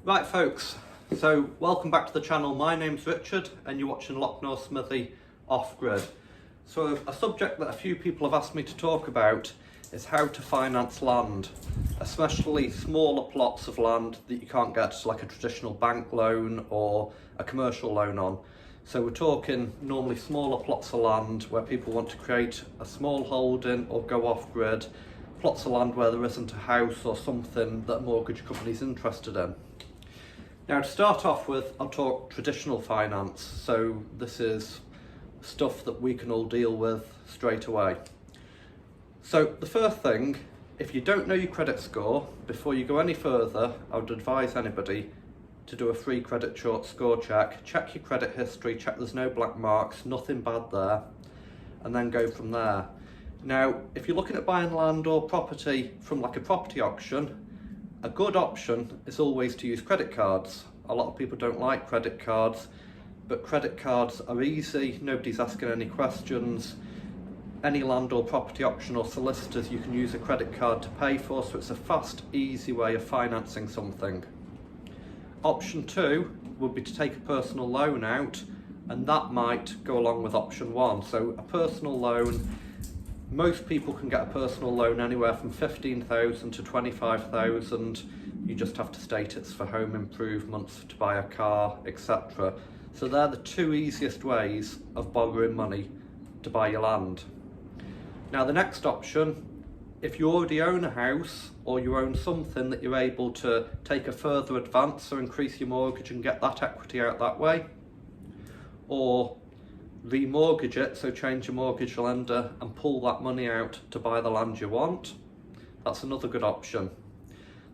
Right folks, so welcome back to the channel. My name's Richard and you're watching Locknor Smithy Off-Grid. So a subject that a few people have asked me to talk about is how to finance land, especially smaller plots of land that you can't get like a traditional bank loan or a commercial loan on. So we're talking normally smaller plots of land where people want to create a small holding or go off-grid, plots of land where there isn't a house or something that a mortgage company's interested in. Now to start off with, I'll talk traditional finance. So this is stuff that we can all deal with straight away. So the first thing, if you don't know your credit score, before you go any further, I would advise anybody to do a free credit score check. Check your credit history, check there's no black marks, nothing bad there, and then go from there. Now, if you're looking at buying land or property from like a property auction, a good option is always to use credit cards. A lot of people don't like credit cards, but credit cards are easy, nobody's asking any questions. Any land or property auction or solicitors you can use a credit card to pay for, so it's a fast, easy way of financing something. Option 2 would be to take a personal loan out, and that might go along with option 1. So a personal loan, most people can get a personal loan anywhere from 15,000 to 25,000. You just have to state it's for home improvements, to buy a car, etc. So they're the two easiest ways of borrowing money to buy your land. Now the next option, if you already own a house or you own something that you're able to take a further advance or increase your mortgage and get that equity out that way, or remortgage it, so change your mortgage lender and pull that money out to buy the land you want, that's another good option.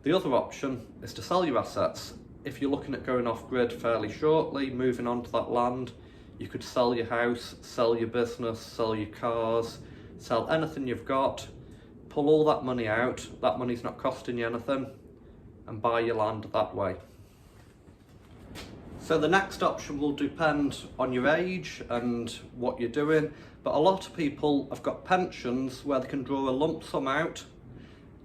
The other option is to sell your assets. If you're looking at going off grid fairly shortly, moving on to that land, you could sell your house, sell your business, sell your cars, sell anything you've got, pull all that money out, that money's not costing you anything, and buy your land that way. So the next option will depend on your age and what you're doing, but a lot of people have got pensions where they can draw a lump sum out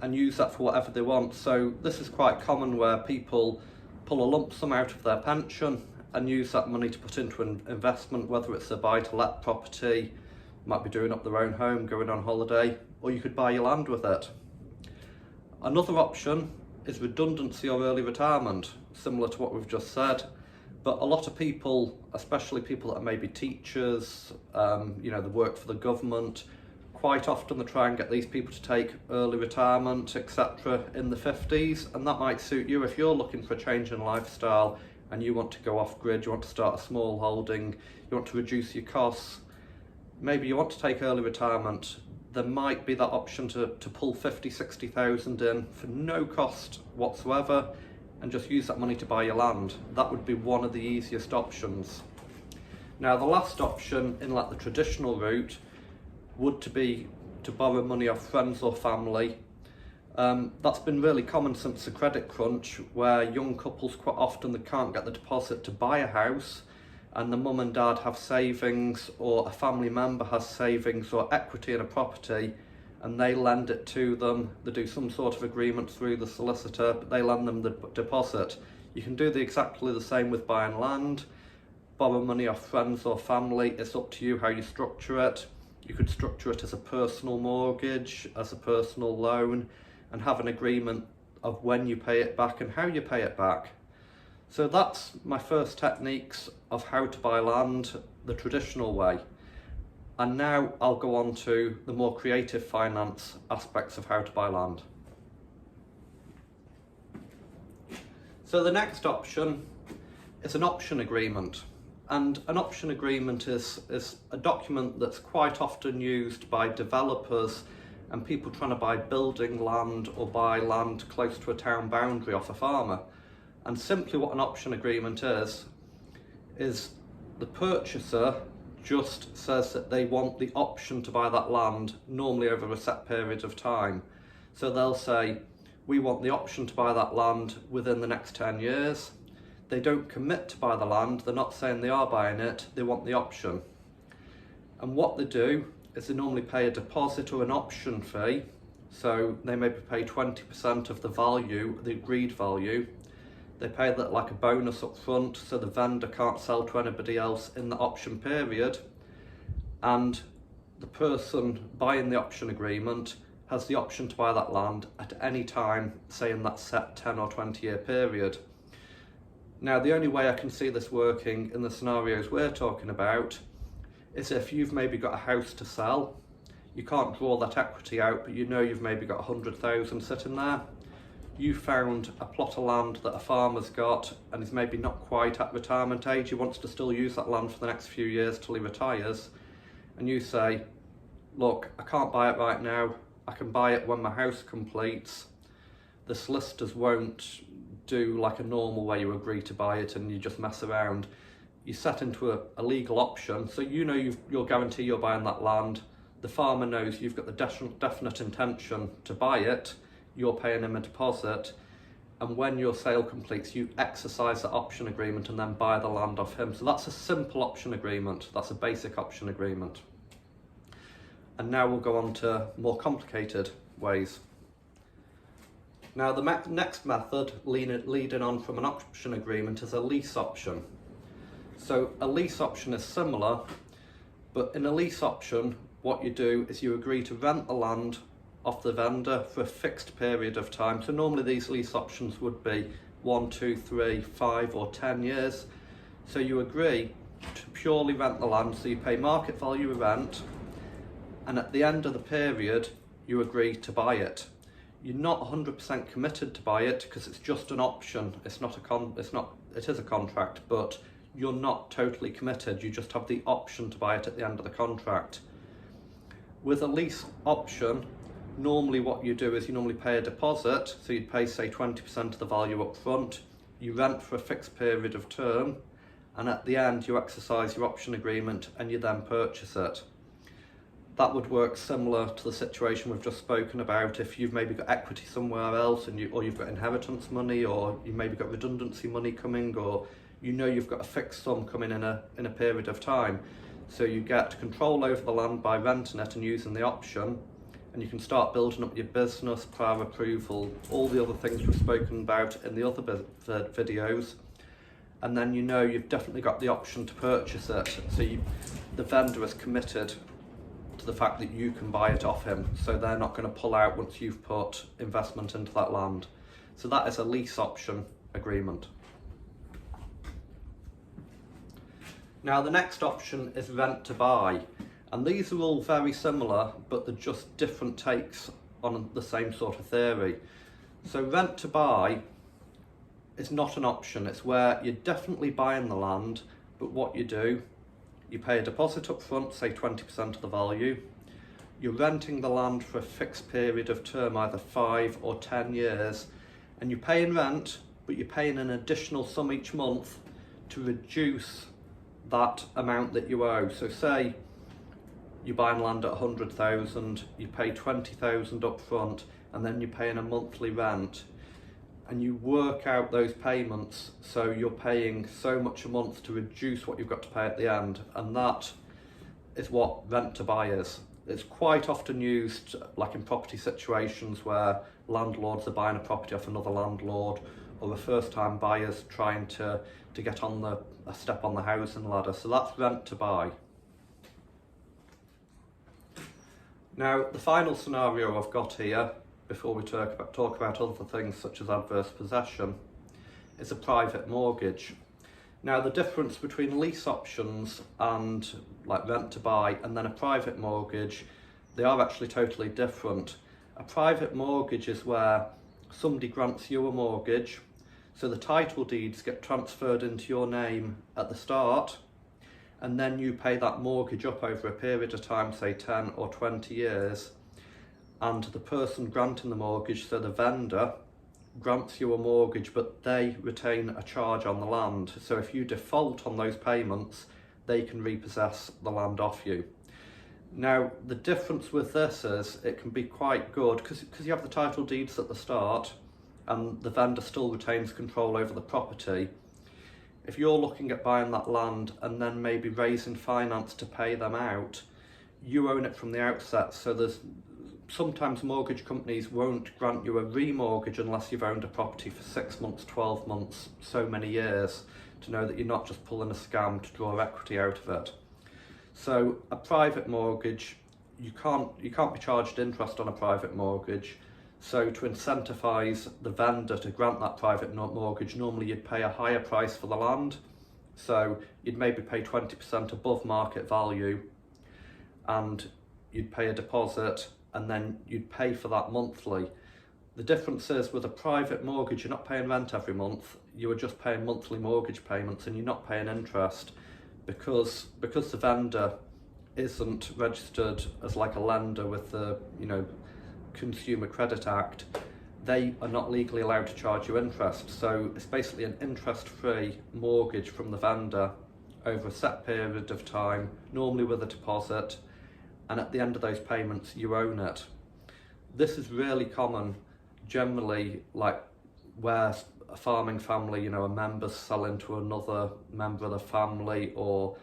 and use that for whatever they want. So this is quite common where people pull a lump sum out of their pension and use that money to put into an investment, whether it's a buy-to-let property, might be doing up their own home, going on holiday, or you could buy your land with it. Another option is redundancy or early retirement, similar to what we've just said. But a lot of people, especially people that are maybe teachers, they work for the government, quite often they try and get these people to take early retirement, etc. in the 50s, and that might suit you if you're looking for a change in lifestyle and you want to go off grid, you want to start a small holding, you want to reduce your costs, maybe you want to take early retirement. There might be that option to pull 50,000-60,000 in for no cost whatsoever and just use that money to buy your land. That would be one of the easiest options. Now the last option in like the traditional route would be to borrow money off friends or family. That's been really common since the credit crunch, where young couples quite often they can't get the deposit to buy a house, and the mum and dad have savings or a family member has savings or equity in a property, and they lend it to them. They do some sort of agreement through the solicitor, but they lend them the deposit. You can do exactly the same with buying land, borrow money off friends or family. It's up to you how you structure it. You could structure it as a personal mortgage, as a personal loan, and have an agreement of when you pay it back and how you pay it back. So that's my first techniques of how to buy land the traditional way. And now I'll go on to the more creative finance aspects of how to buy land. So the next option is an option agreement. And an option agreement is a document that's quite often used by developers and people trying to buy building land or buy land close to a town boundary off a farmer. And simply what an option agreement is the purchaser just says that they want the option to buy that land, normally over a set period of time. So they'll say, we want the option to buy that land within the next 10 years. They don't commit to buy the land, they're not saying they are buying it, they want the option. And what they do is they normally pay a deposit or an option fee, so they maybe pay 20% of the value, the agreed value. They pay that like a bonus up front, so the vendor can't sell to anybody else in the option period, and the person buying the option agreement has the option to buy that land at any time, say in that set 10 or 20 year period. Now, the only way I can see this working in the scenarios we're talking about is if you've maybe got a house to sell. You can't draw that equity out, but you know you've maybe got 100,000 sitting there. You found a plot of land that a farmer's got and is maybe not quite at retirement age. He wants to still use that land for the next few years till he retires. And you say, look, I can't buy it right now. I can buy it when my house completes. The solicitors won't do like a normal way you agree to buy it and you just mess around. You set into a legal option, so you know you'll guarantee you're buying that land. The farmer knows you've got the definite intention to buy it. You're paying him a deposit, and when your sale completes, you exercise that option agreement and then buy the land off him. So that's a simple option agreement. That's a basic option agreement. And now we'll go on to more complicated ways. Now, the next method, leading on from an option agreement, is a lease option. So a lease option is similar, but in a lease option, what you do is you agree to rent the land off the vendor for a fixed period of time. So normally these lease options would be 1, 2, 3, 5 or 10 years. So you agree to purely rent the land, so you pay market value rent, and at the end of the period, you agree to buy it. You're not 100% committed to buy it because it's just an option. It is a contract, but you're not totally committed. You just have the option to buy it at the end of the contract. With a lease option, normally what you do is you normally pay a deposit, so you pay say 20% of the value up front, you rent for a fixed period of term, and at the end you exercise your option agreement and you then purchase it. That would work similar to the situation we've just spoken about if you've maybe got equity somewhere else or you've got inheritance money, or you maybe got redundancy money coming, or you know you've got a fixed sum coming in a period of time. So you get control over the land by renting it and using the option, and you can start building up your business, prior approval, all the other things we've spoken about in the other videos. And then you know you've definitely got the option to purchase it. So the vendor is committed to the fact that you can buy it off him, so they're not going to pull out once you've put investment into that land. So that is a lease option agreement. Now the next option is rent to buy, and these are all very similar, but they're just different takes on the same sort of theory. So rent to buy is not an option. It's where you're definitely buying the land, but what you do, you pay a deposit up front, say 20% of the value. You're renting the land for a fixed period of term, either 5 or 10 years, and you're paying rent, but you're paying an additional sum each month to reduce that amount that you owe. So say you're buying land at 100,000, you pay 20,000 up front, and then you're paying a monthly rent, and you work out those payments, so you're paying so much a month to reduce what you've got to pay at the end, and that is what rent to buy is. It's quite often used like in property situations where landlords are buying a property off another landlord, or the first time buyers trying to get on a step on the housing ladder. So that's rent to buy. Now the final scenario I've got here, before we talk about other things such as adverse possession, is a private mortgage. Now the difference between lease options and like rent to buy and then a private mortgage, they are actually totally different. A private mortgage is where somebody grants you a mortgage, so the title deeds get transferred into your name at the start, and then you pay that mortgage up over a period of time, say 10 or 20 years, and the person granting the mortgage, so the vendor, grants you a mortgage, but they retain a charge on the land. So if you default on those payments, they can repossess the land off you. Now, the difference with this is it can be quite good because you have the title deeds at the start and the vendor still retains control over the property. If you're looking at buying that land and then maybe raising finance to pay them out, you own it from the outset, so there's sometimes mortgage companies won't grant you a remortgage unless you've owned a property for 6 months, 12 months, so many years, to know that you're not just pulling a scam to draw equity out of it. So a private mortgage, you can't be charged interest on a private mortgage. So to incentivise the vendor to grant that private mortgage, normally you'd pay a higher price for the land. So you'd maybe pay 20% above market value, and you'd pay a deposit, and then you'd pay for that monthly. The difference is with a private mortgage, you're not paying rent every month, you are just paying monthly mortgage payments, and you're not paying interest because the vendor isn't registered as like a lender with the Consumer Credit Act. They are not legally allowed to charge you interest. So it's basically an interest-free mortgage from the vendor over a set period of time, normally with a deposit, and at the end of those payments you own it. This is really common generally, like where a farming family, a member's selling to another member of the family, or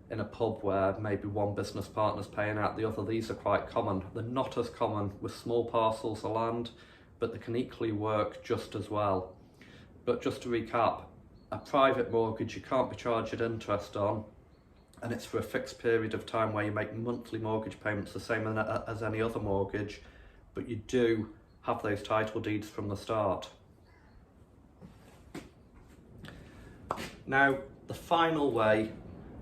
in a pub where maybe one business partner's paying out the other. These are quite common. They're not as common with small parcels of land, but they can equally work just as well. But just to recap, a private mortgage you can't be charged interest on, and it's for a fixed period of time where you make monthly mortgage payments the same as any other mortgage, but you do have those title deeds from the start. Now, the final way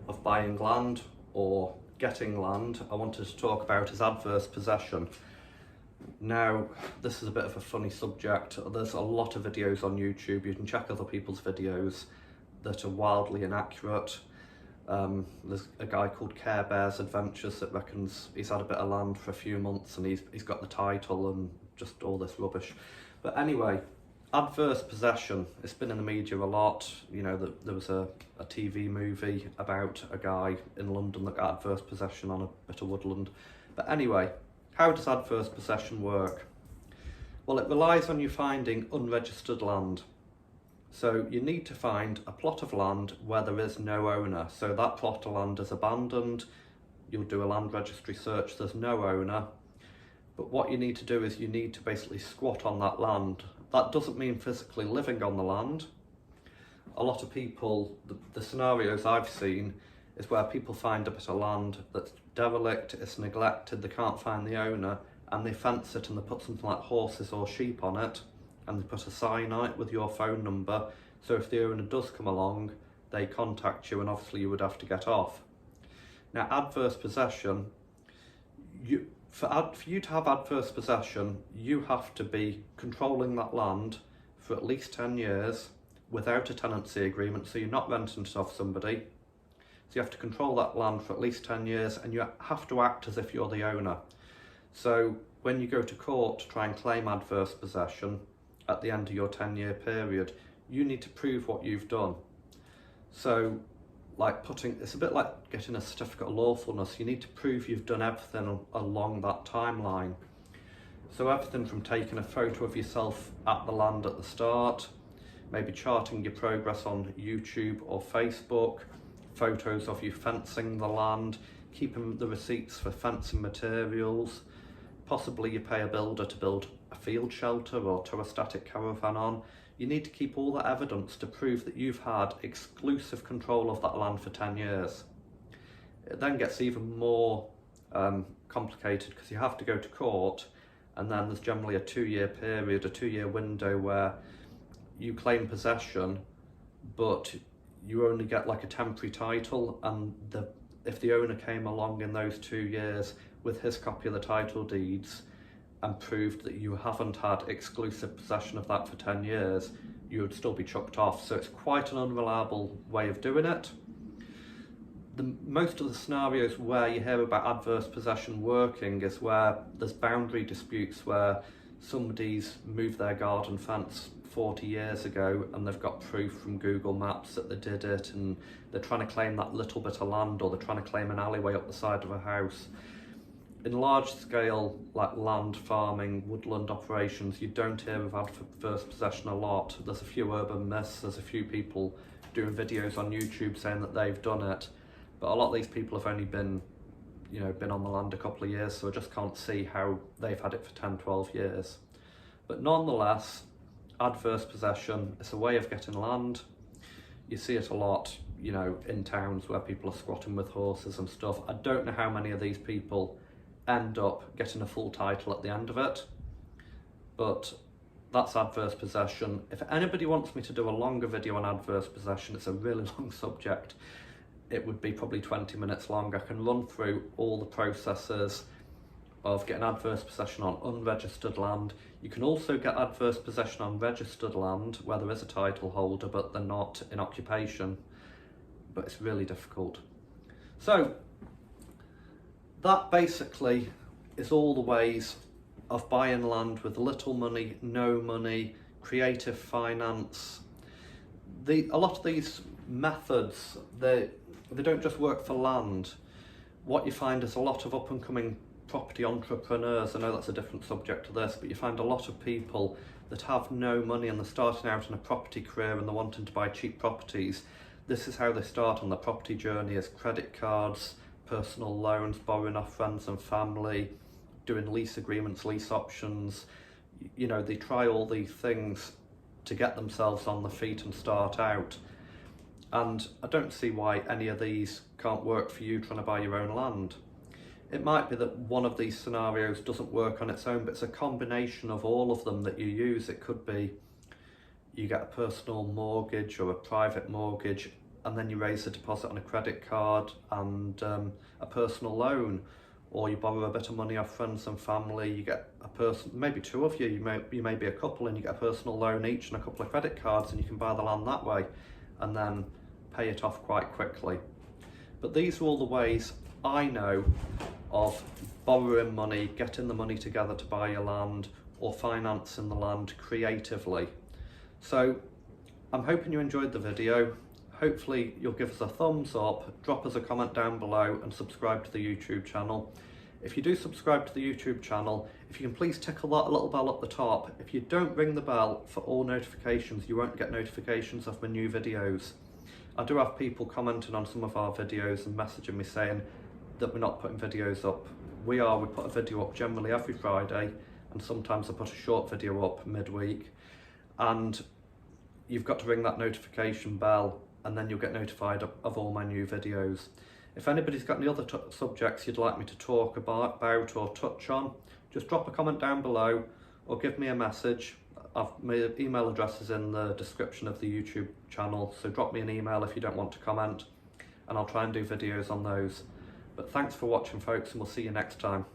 of buying land or getting land I wanted to talk about is adverse possession. Now, this is a bit of a funny subject. There's a lot of videos on YouTube. You can check other people's videos that are wildly inaccurate. There's a guy called Care Bears Adventures that reckons he's had a bit of land for a few months and he's got the title and just all this rubbish. But anyway, adverse possession, it's been in the media a lot. There was a TV movie about a guy in London that got adverse possession on a bit of woodland. But anyway, how does adverse possession work? Well, it relies on you finding unregistered land. So you need to find a plot of land where there is no owner. So that plot of land is abandoned. You'll do a land registry search, there's no owner. But what you need to do is you need to basically squat on that land. That doesn't mean physically living on the land. A lot of people, the scenarios I've seen is where people find a bit of land that's derelict, it's neglected, they can't find the owner, and they fence it and they put something like horses or sheep on it, and they put a sign on it with your phone number, so if the owner does come along, they contact you, and obviously you would have to get off. Now, adverse possession, for you to have adverse possession, you have to be controlling that land for at least 10 years without a tenancy agreement, so you're not renting it off somebody. So you have to control that land for at least 10 years, and you have to act as if you're the owner. So when you go to court to try and claim adverse possession at the end of your 10-year period, you need to prove what you've done. So it's a bit like getting a certificate of lawfulness. You need to prove you've done everything along that timeline. So everything from taking a photo of yourself at the land at the start, maybe charting your progress on YouTube or Facebook, photos of you fencing the land, keeping the receipts for fencing materials, possibly you pay a builder to build a field shelter or tow a static caravan on. You need to keep all that evidence to prove that you've had exclusive control of that land for 10 years. It then gets even more complicated because you have to go to court, and then there's generally a 2-year period, a 2-year window where you claim possession, but you only get like a temporary title, and if the owner came along in those 2 years with his copy of the title deeds and proved that you haven't had exclusive possession of that for 10 years, you would still be chucked off. So it's quite an unreliable way of doing it. Most of the scenarios where you hear about adverse possession working is where there's boundary disputes, where somebody's moved their garden fence 40 years ago and they've got proof from Google Maps that they did it, and they're trying to claim that little bit of land, or they're trying to claim an alleyway up the side of a house. In large scale, like land farming, woodland operations, you don't hear of adverse possession a lot. There's a few urban myths, there's a few people doing videos on YouTube saying that they've done it, but a lot of these people have only been been on the land a couple of years, so I just can't see how they've had it for 10, 12 years. But nonetheless, adverse possession is a way of getting land. You see it a lot, in towns where people are squatting with horses and stuff. I don't know how many of these people end up getting a full title at the end of it, but that's adverse possession. If anybody wants me to do a longer video on adverse possession, it's a really long subject. It would be probably 20 minutes long. I can run through all the processes of getting adverse possession on unregistered land. You can also get adverse possession on registered land where there is a title holder but they're not in occupation, but it's really difficult. So that basically is all the ways of buying land with little money, no money, creative finance. A lot of these methods, they don't just work for land. What you find is a lot of up and coming property entrepreneurs, I know that's a different subject to this, but you find a lot of people that have no money and they're starting out in a property career and they're wanting to buy cheap properties. This is how they start on the property journey, as credit cards, personal loans, borrowing off friends and family, doing lease agreements, lease options. They try all these things to get themselves on the feet and start out. And I don't see why any of these can't work for you trying to buy your own land. It might be that one of these scenarios doesn't work on its own, but it's a combination of all of them that you use. It could be you get a personal mortgage or a private mortgage, and then you raise a deposit on a credit card and a personal loan, or you borrow a bit of money off friends and family. You get a person, maybe two of you, you may be a couple, and you get a personal loan each and a couple of credit cards, and you can buy the land that way and then pay it off quite quickly. But these are all the ways I know of borrowing money, getting the money together to buy your land, or financing the land creatively. So I'm hoping you enjoyed the video. Hopefully you'll give us a thumbs up, drop us a comment down below and subscribe to the YouTube channel. If you do subscribe to the YouTube channel, if you can please tickle that little bell at the top. If you don't ring the bell for all notifications, you won't get notifications of my new videos. I do have people commenting on some of our videos and messaging me saying that we're not putting videos up. We put a video up generally every Friday, and sometimes I put a short video up midweek. And you've got to ring that notification bell, and then you'll get notified of all my new videos. If anybody's got any other subjects you'd like me to talk about or touch on, just drop a comment down below or give me a message. My email address is in the description of the YouTube channel, so drop me an email if you don't want to comment, and I'll try and do videos on those. But thanks for watching, folks, and we'll see you next time.